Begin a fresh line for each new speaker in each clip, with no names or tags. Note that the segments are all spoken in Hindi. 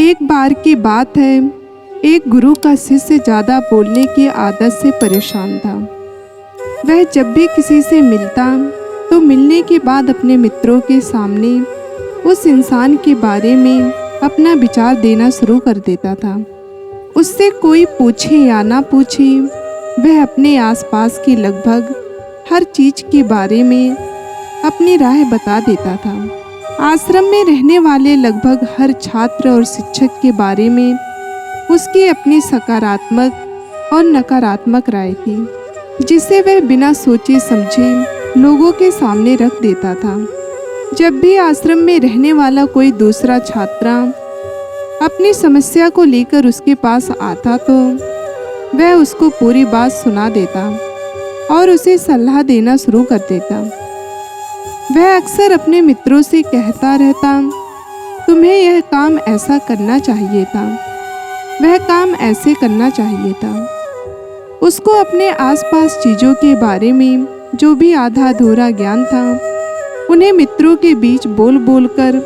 एक बार की बात है, एक गुरु का शिष्य ज़्यादा बोलने की आदत से परेशान था। वह जब भी किसी से मिलता तो मिलने के बाद अपने मित्रों के सामने उस इंसान के बारे में अपना विचार देना शुरू कर देता था। उससे कोई पूछे या ना पूछे, वह अपने आसपास की लगभग हर चीज़ के बारे में अपनी राय बता देता था। आश्रम में रहने वाले लगभग हर छात्र और शिक्षक के बारे में उसकी अपनी सकारात्मक और नकारात्मक राय थी, जिसे वह बिना सोचे समझे लोगों के सामने रख देता था। जब भी आश्रम में रहने वाला कोई दूसरा छात्र अपनी समस्या को लेकर उसके पास आता तो वह उसको पूरी बात सुना देता और उसे सलाह देना शुरू कर देता। वह अक्सर अपने मित्रों से कहता रहता, तुम्हें यह काम ऐसा करना चाहिए था, वह काम ऐसे करना चाहिए था। उसको अपने आसपास चीज़ों के बारे में जो भी आधा अधूरा ज्ञान था, उन्हें मित्रों के बीच बोल बोल कर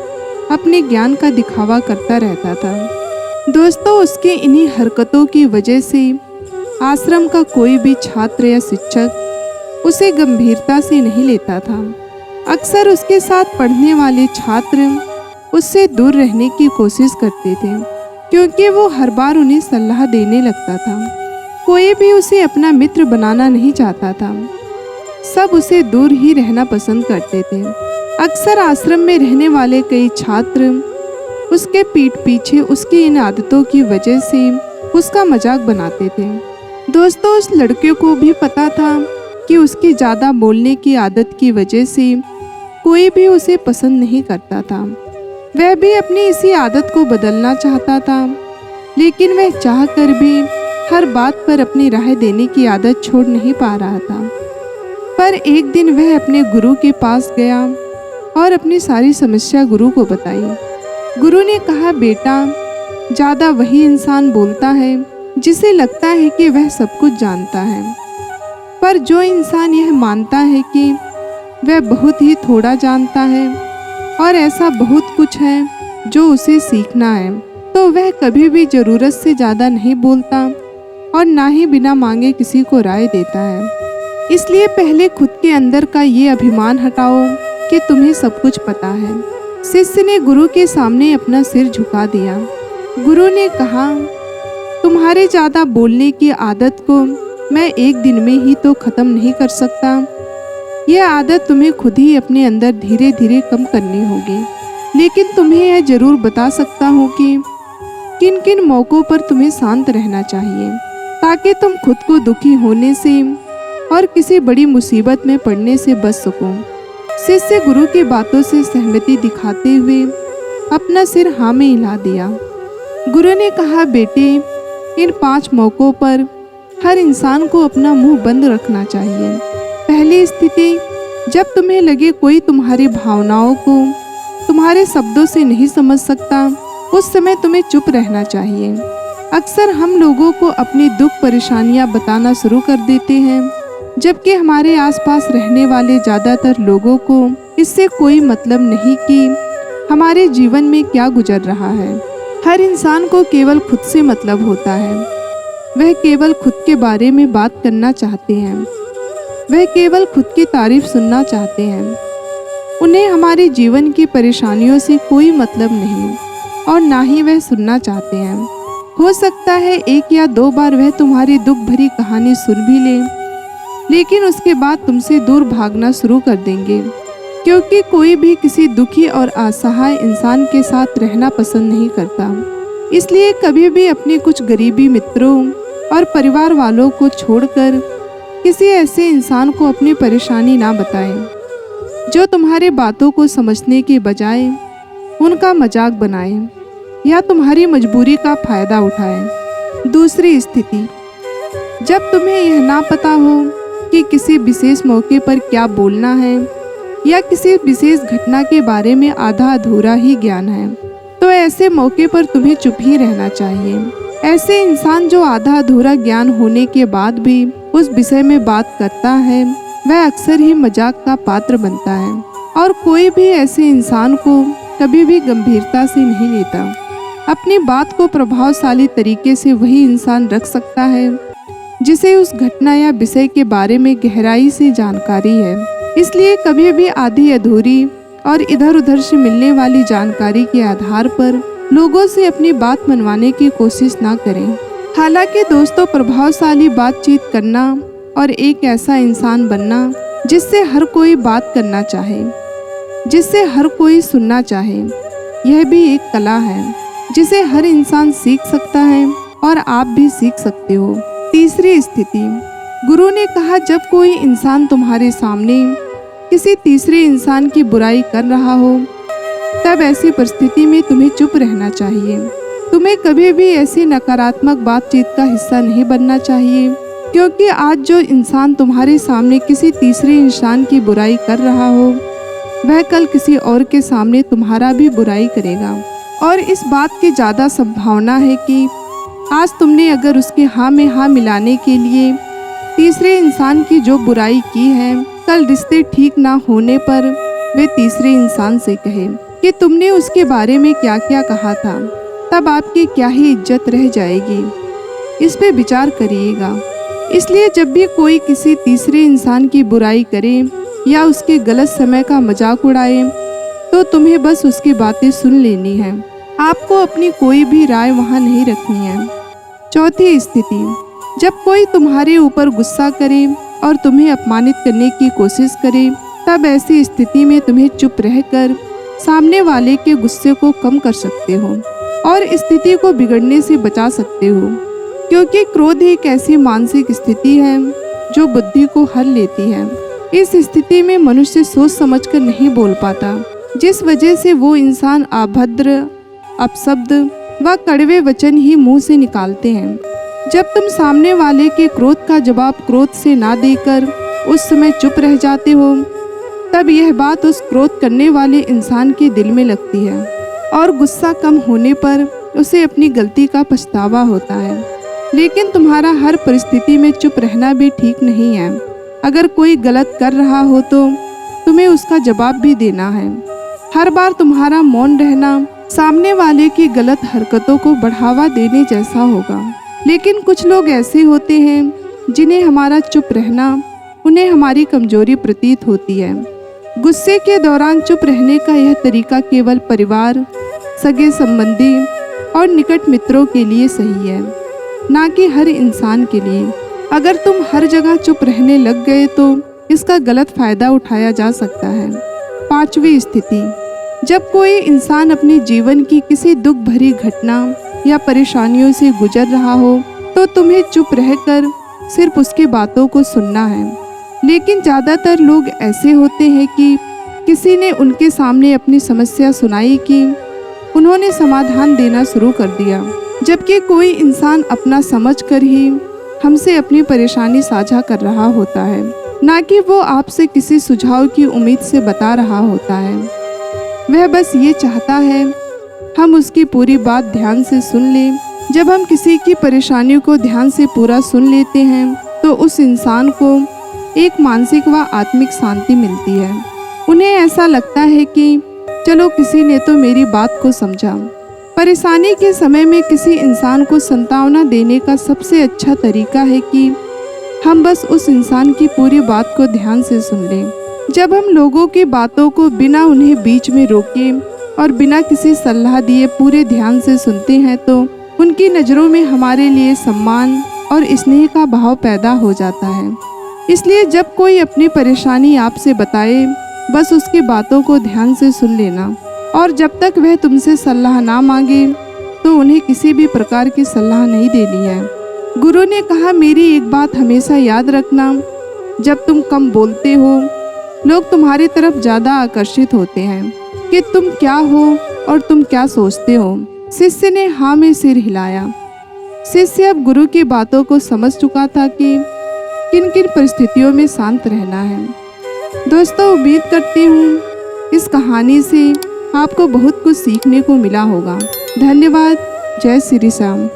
अपने ज्ञान का दिखावा करता रहता था। दोस्तों, उसके इन्हीं हरकतों की वजह से आश्रम का कोई भी छात्र या शिक्षक उसे गंभीरता से नहीं लेता था। अक्सर उसके साथ पढ़ने वाले छात्र उससे दूर रहने की कोशिश करते थे, क्योंकि वो हर बार उन्हें सलाह देने लगता था। कोई भी उसे अपना मित्र बनाना नहीं चाहता था, सब उसे दूर ही रहना पसंद करते थे। अक्सर आश्रम में रहने वाले कई छात्र उसके पीठ पीछे उसकी इन आदतों की वजह से उसका मजाक बनाते थे। दोस्तों, उस लड़के को भी पता था कि उसकी ज़्यादा बोलने की आदत की वजह से कोई भी उसे पसंद नहीं करता था। वह भी अपनी इसी आदत को बदलना चाहता था, लेकिन वह चाहकर भी हर बात पर अपनी राय देने की आदत छोड़ नहीं पा रहा था। पर एक दिन वह अपने गुरु के पास गया और अपनी सारी समस्या गुरु को बताई। गुरु ने कहा, बेटा, ज़्यादा वही इंसान बोलता है जिसे लगता है कि वह सब कुछ जानता है, पर जो इंसान यह मानता है कि वह बहुत ही थोड़ा जानता है और ऐसा बहुत कुछ है जो उसे सीखना है, तो वह कभी भी ज़रूरत से ज़्यादा नहीं बोलता और ना ही बिना मांगे किसी को राय देता है। इसलिए पहले खुद के अंदर का ये अभिमान हटाओ कि तुम्हें सब कुछ पता है। शिष्य ने गुरु के सामने अपना सिर झुका दिया। गुरु ने कहा, तुम्हारे ज़्यादा बोलने की आदत को मैं एक दिन में ही तो ख़त्म नहीं कर सकता। यह आदत तुम्हें खुद ही अपने अंदर धीरे धीरे कम करनी होगी, लेकिन तुम्हें यह ज़रूर बता सकता हूँ कि किन किन मौक़ों पर तुम्हें शांत रहना चाहिए, ताकि तुम खुद को दुखी होने से और किसी बड़ी मुसीबत में पड़ने से बच सको। शिष्य गुरु की बातों से सहमति दिखाते हुए अपना सिर हाँ में हिला दिया। गुरु ने कहा, बेटे, इन 5 मौक़ों पर हर इंसान को अपना मुंह बंद रखना चाहिए। पहली स्थिति, जब तुम्हें लगे कोई तुम्हारी भावनाओं को तुम्हारे शब्दों से नहीं समझ सकता, उस समय तुम्हें चुप रहना चाहिए। अक्सर हम लोगों को अपनी दुख परेशानियां बताना शुरू कर देते हैं, जबकि हमारे आसपास रहने वाले ज़्यादातर लोगों को इससे कोई मतलब नहीं कि हमारे जीवन में क्या गुजर रहा है। हर इंसान को केवल खुद से मतलब होता है। वह केवल खुद के बारे में बात करना चाहते हैं, वह केवल खुद की तारीफ सुनना चाहते हैं। उन्हें हमारे जीवन की परेशानियों से कोई मतलब नहीं और ना ही वह सुनना चाहते हैं। हो सकता है 1 या 2 बार वह तुम्हारी दुख भरी कहानी सुन भी ले, लेकिन उसके बाद तुमसे दूर भागना शुरू कर देंगे, क्योंकि कोई भी किसी दुखी और असहाय इंसान के साथ रहना पसंद नहीं करता। इसलिए कभी भी अपने कुछ करीबी मित्रों और परिवार वालों को छोड़कर किसी ऐसे इंसान को अपनी परेशानी ना बताएं जो तुम्हारे बातों को समझने के बजाय उनका मजाक बनाए या तुम्हारी मजबूरी का फ़ायदा उठाए। दूसरी स्थिति, जब तुम्हें यह ना पता हो कि किसी विशेष मौके पर क्या बोलना है या किसी विशेष घटना के बारे में आधा अधूरा ही ज्ञान है, तो ऐसे मौके पर तुम्हें चुप ही रहना चाहिए। ऐसे इंसान जो आधा अधूरा ज्ञान होने के बाद भी उस विषय में बात करता है, वह अक्सर ही मजाक का पात्र बनता है और कोई भी ऐसे इंसान को कभी भी गंभीरता से नहीं लेता। अपनी बात को प्रभावशाली तरीके से वही इंसान रख सकता है जिसे उस घटना या विषय के बारे में गहराई से जानकारी है। इसलिए कभी भी आधी अधूरी और इधर उधर से मिलने वाली जानकारी के आधार पर लोगों से अपनी बात मनवाने की कोशिश ना करें। हालांकि दोस्तों, प्रभावशाली बातचीत करना और एक ऐसा इंसान बनना जिससे हर कोई बात करना चाहे, जिससे हर कोई सुनना चाहे, यह भी एक कला है जिसे हर इंसान सीख सकता है और आप भी सीख सकते हो। तीसरी स्थिति, गुरु ने कहा जब कोई इंसान तुम्हारे सामने किसी तीसरे इंसान की बुराई कर रहा हो तब ऐसी परिस्थिति में तुम्हें चुप रहना चाहिए। तुम्हें कभी भी ऐसी नकारात्मक बातचीत का हिस्सा नहीं बनना चाहिए, क्योंकि आज जो इंसान तुम्हारे सामने किसी तीसरे इंसान की बुराई कर रहा हो वह कल किसी और के सामने तुम्हारा भी बुराई करेगा। और इस बात की ज़्यादा संभावना है कि आज तुमने अगर उसके हाँ में हाँ मिलाने के लिए तीसरे इंसान की जो बुराई की है, कल रिश्ते ठीक ना होने पर वे तीसरे इंसान से कहे कि तुमने उसके बारे में क्या क्या कहा था, तब आपकी क्या ही इज्जत रह जाएगी। इस पे विचार करिएगा। इसलिए जब भी कोई किसी तीसरे इंसान की बुराई करे या उसके गलत समय का मजाक उड़ाए तो तुम्हें बस उसकी बातें सुन लेनी है। आपको अपनी कोई भी राय वहाँ नहीं रखनी है। चौथी स्थिति, जब कोई तुम्हारे ऊपर गुस्सा करे और तुम्हें अपमानित करने की कोशिश करे तब ऐसी स्थिति में तुम्हें चुप रहकर सामने वाले के गुस्से को कम कर सकते हो और स्थिति को बिगड़ने से बचा सकते हो, क्योंकि क्रोध एक ऐसी मानसिक स्थिति है जो बुद्धि को हर लेती है। इस स्थिति में मनुष्य सोच समझकर नहीं बोल पाता, जिस वजह से वो इंसान अभद्र, अपशब्द व कड़वे वचन ही मुंह से निकालते हैं। जब तुम सामने वाले के क्रोध का जवाब क्रोध से ना देकर उस समय चुप रह जाते हो तब यह बात उस क्रोध करने वाले इंसान के दिल में लगती है और गुस्सा कम होने पर उसे अपनी गलती का पछतावा होता है। लेकिन तुम्हारा हर परिस्थिति में चुप रहना भी ठीक नहीं है। अगर कोई गलत कर रहा हो तो तुम्हें उसका जवाब भी देना है। हर बार तुम्हारा मौन रहना सामने वाले की गलत हरकतों को बढ़ावा देने जैसा होगा। लेकिन कुछ लोग ऐसे होते हैं जिन्हें हमारा चुप रहना उन्हें हमारी कमजोरी प्रतीत होती है। गुस्से के दौरान चुप रहने का यह तरीका केवल परिवार, सगे संबंधी और निकट मित्रों के लिए सही है, ना कि हर इंसान के लिए। अगर तुम हर जगह चुप रहने लग गए तो इसका गलत फायदा उठाया जा सकता है। पांचवी स्थिति, जब कोई इंसान अपने जीवन की किसी दुख भरी घटना या परेशानियों से गुजर रहा हो तो तुम्हें चुप रहकर सिर्फ उसकी बातों को सुनना है। लेकिन ज़्यादातर लोग ऐसे होते हैं कि किसी ने उनके सामने अपनी समस्या सुनाई कि उन्होंने समाधान देना शुरू कर दिया, जबकि कोई इंसान अपना समझकर ही हमसे अपनी परेशानी साझा कर रहा होता है, ना कि वो आपसे किसी सुझाव की उम्मीद से बता रहा होता है। वह बस ये चाहता है हम उसकी पूरी बात ध्यान से सुन लें। जब हम किसी की परेशानियों को ध्यान से पूरा सुन लेते हैं तो उस इंसान को एक मानसिक व आत्मिक शांति मिलती है। उन्हें ऐसा लगता है कि चलो किसी ने तो मेरी बात को समझा। परेशानी के समय में किसी इंसान को सांत्वना देने का सबसे अच्छा तरीका है कि हम बस उस इंसान की पूरी बात को ध्यान से सुन लें। जब हम लोगों की बातों को बिना उन्हें बीच में रोके और बिना किसी सलाह दिए पूरे ध्यान से सुनते हैं तो उनकी नज़रों में हमारे लिए सम्मान और स्नेह का भाव पैदा हो जाता है। इसलिए जब कोई अपनी परेशानी आपसे बताए, बस उसकी बातों को ध्यान से सुन लेना और जब तक वह तुमसे सलाह ना मांगे तो उन्हें किसी भी प्रकार की सलाह नहीं देनी है। गुरु ने कहा, मेरी एक बात हमेशा याद रखना, जब तुम कम बोलते हो लोग तुम्हारी तरफ ज़्यादा आकर्षित होते हैं कि तुम क्या हो और तुम क्या सोचते हो। शिष्य ने हाँ में सिर हिलाया। शिष्य अब गुरु की बातों को समझ चुका था कि किन किन परिस्थितियों में शांत रहना है। दोस्तों, उम्मीद करती हूँ इस कहानी से आपको बहुत कुछ सीखने को मिला होगा। धन्यवाद। जय श्री राम।